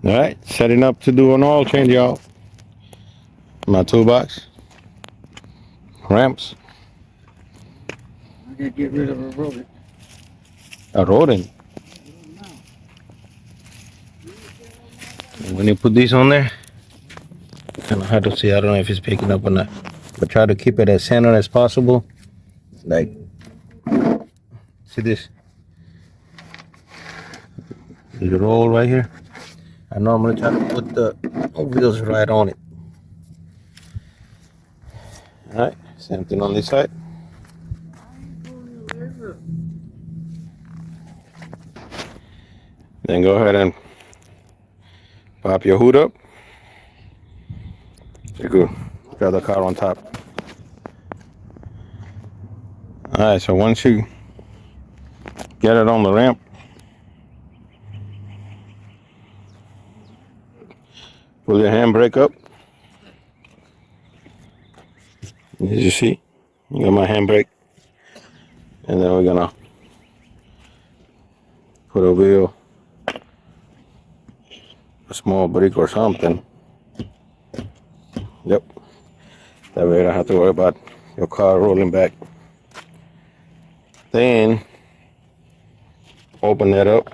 All right, setting up to do an oil change, y'all. My toolbox, ramps, I gotta get rid of a rodent. a rodent. And when you put these on there, kind of hard to see. I don't know if it's picking up or not, but try to keep it as center as possible. Like, see this? The roll right here. I normally try to put the wheels right on it. All right, same thing on this side. Then go ahead and pop your hood up. You're good. Got the car on top. All right, so once you get it on the ramp, pull your handbrake up. As you see, you got my handbrake. And then we're gonna put a wheel, a small brick or something. Yep. That way you don't have to worry about your car rolling back. Then open that up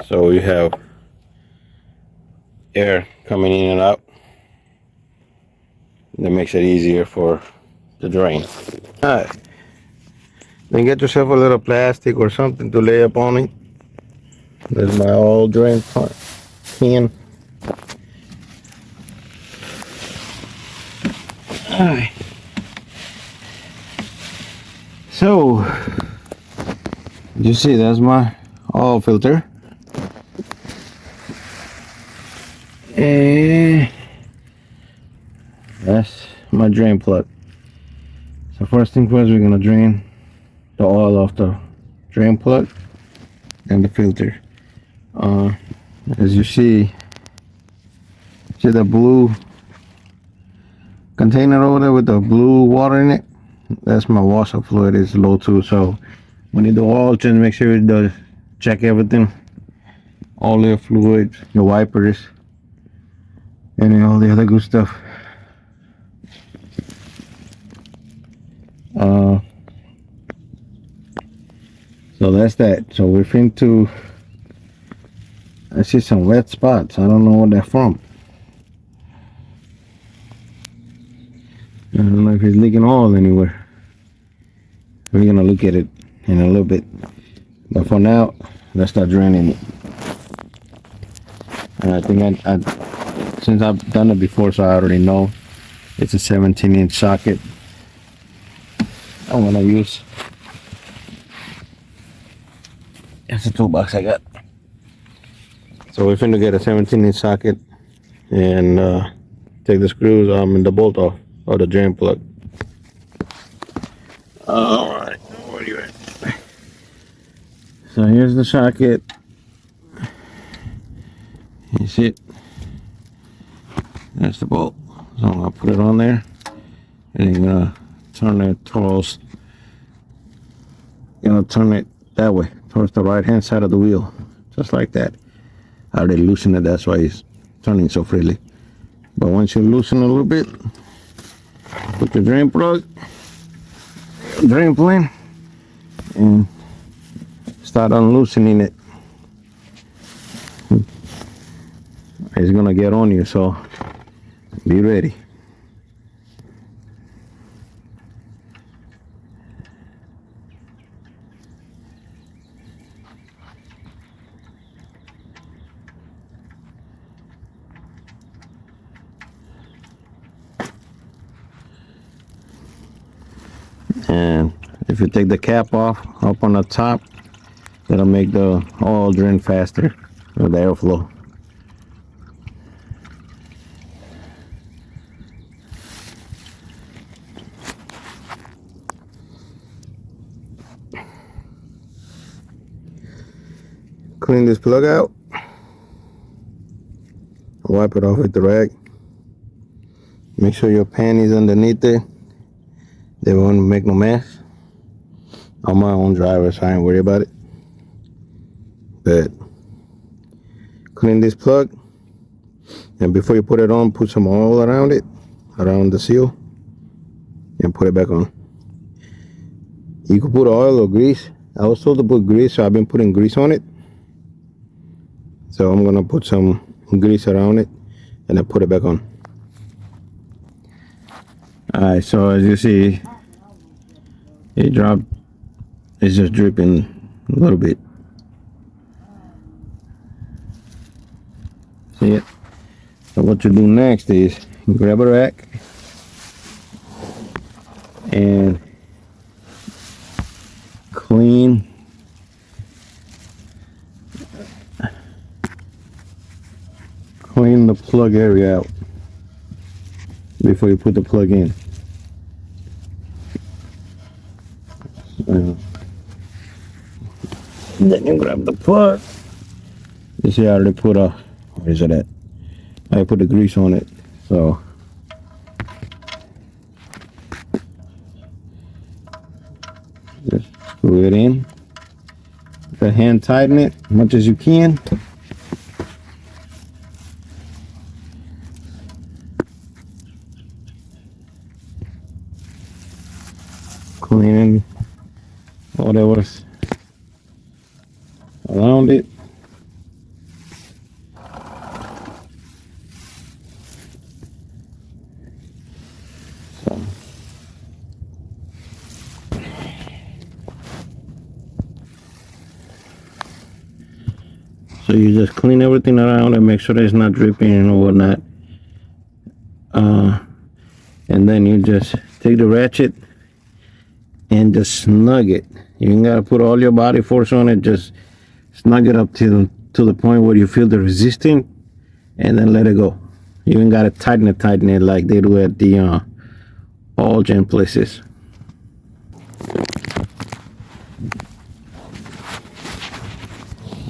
so you have air coming in and out. That makes it easier for the drain. Alright. Then get yourself a little plastic or something to lay up on it. There's my oil drain can. Alright. So, you see, that's my oil filter. And that's my drain plug. So first thing first, we're gonna drain the oil off the drain plug and the filter. As you see the blue container over there with the blue water in it? That's my washer fluid. It's low too, so when you do oil change, make sure you do check everything, all your fluids, your wipers, and all the other good stuff. So that's that. So we're into, I see some wet spots. I don't know what they're from. I don't know if it's leaking oil anywhere. We're gonna look at it in a little bit, but for now, let's start draining it. And I think since I've done it before, so I already know it's a 17-inch socket. I'm gonna use. That's the toolbox I got. So we're finna get a 17-inch socket and take the screws and the bolt off of the drain plug. All right, where are you at? So here's the socket. You see it? That's the bolt. So I'm gonna put it on there, and you're gonna turn it towards. You're gonna turn it that way, towards the right-hand side of the wheel, just like that. I already loosened it, that's why it's turning so freely. But once you loosen a little bit, put your drain plug, drain plane, and start unloosening it. It's gonna get on you, so be ready. And if you take the cap off up on the top, that'll make the oil drain faster with the airflow. Clean this plug out, wipe it off with the rag. Make sure your panties underneath it, they won't make no mess. I'm my own driver, so I ain't worried about it. But clean this plug, and before you put it on, put some oil around it, around the seal, and put it back on. You could put oil or grease. I was told to put grease, so I've been putting grease on it. So I'm gonna put some grease around it and then put it back on. Alright, so as you see, it dropped. It's just dripping a little bit. See it? So what you do next is grab a rack and clean the plug area out before you put the plug in. Then you grab the plug. You see I already put a, where is it at? I put the grease on it, so just screw it in. The hand tighten it as much as you can. Cleaning whatever's around it. So you just clean everything around and make sure that it's not dripping or whatnot. And then you just take the ratchet and just snug it. You ain't gotta put all your body force on it. Just snug it up to the point where you feel the resistance, and then let it go. You ain't gotta tighten it like they do at the all gen places.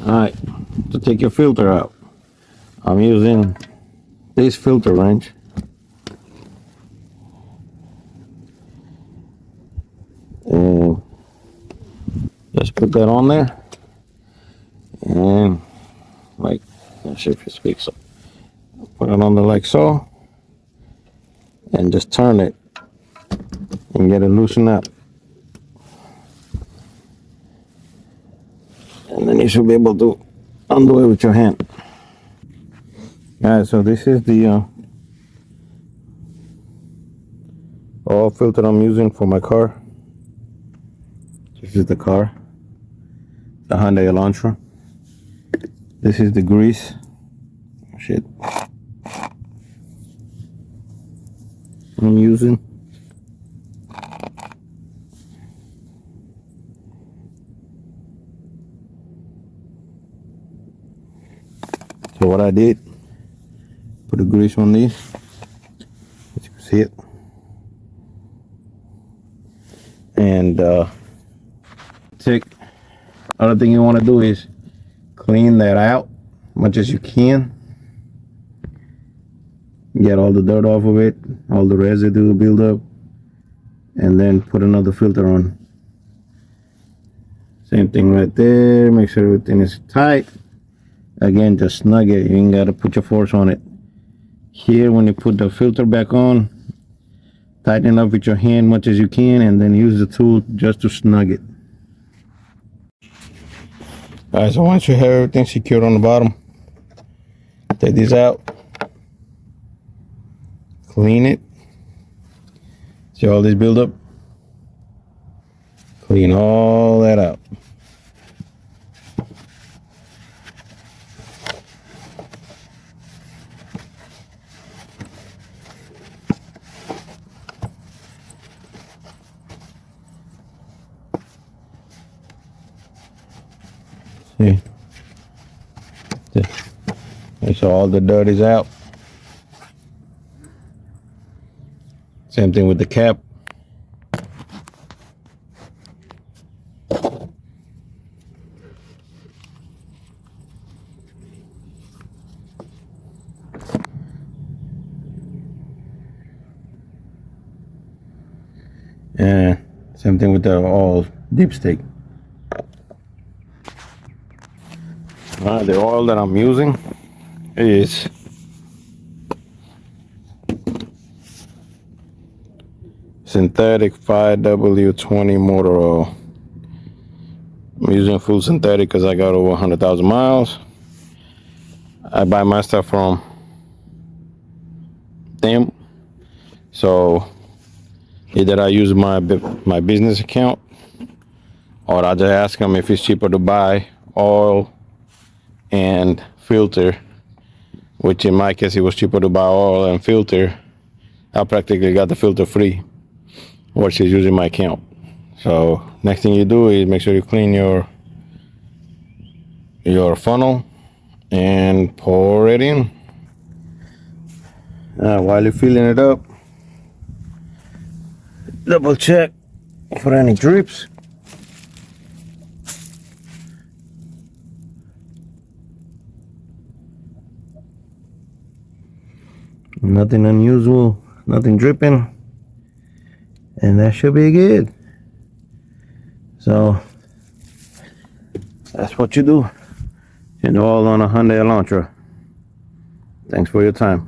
Alright, to take your filter out, I'm using this filter wrench. And just put that on there, and like, let's see if it speaks up. Put it on there like so, and just turn it and get it loosened up, and then you should be able to undo it with your hand. Alright, so this is the oil filter I'm using for my car. This is the car, the Hyundai Elantra. This is the grease. Shit. I'm using. So what I did, put the grease on these, as you can see it, and other thing you want to do is clean that out as much as you can. Get all the dirt off of it, all the residue build up, and then put another filter on. Same thing right there. Make sure everything is tight. Again, just snug it. You ain't gotta put your force on it. Here, when you put the filter back on, tighten it up with your hand much as you can, and then use the tool just to snug it. Alright, so once you have everything secured on the bottom, take these out, clean it. See all this buildup? Clean all that out. See? So all the dirt is out. Same thing with the cap. And same thing with the all dipstick. The oil that I'm using is synthetic 5W20 motor oil. I'm using full synthetic because I got over 100,000 miles. I buy my stuff from them, so either I use my business account, or I just ask them if it's cheaper to buy oil and filter, which in my case it was cheaper to buy oil and filter. I practically got the filter free versus using my account. So next thing you do is make sure you clean your funnel and pour it in. While you're filling it up, double check for any drips. Nothing unusual, nothing dripping, and that should be good. So that's what you do. And all on a Hyundai Elantra. Thanks for your time.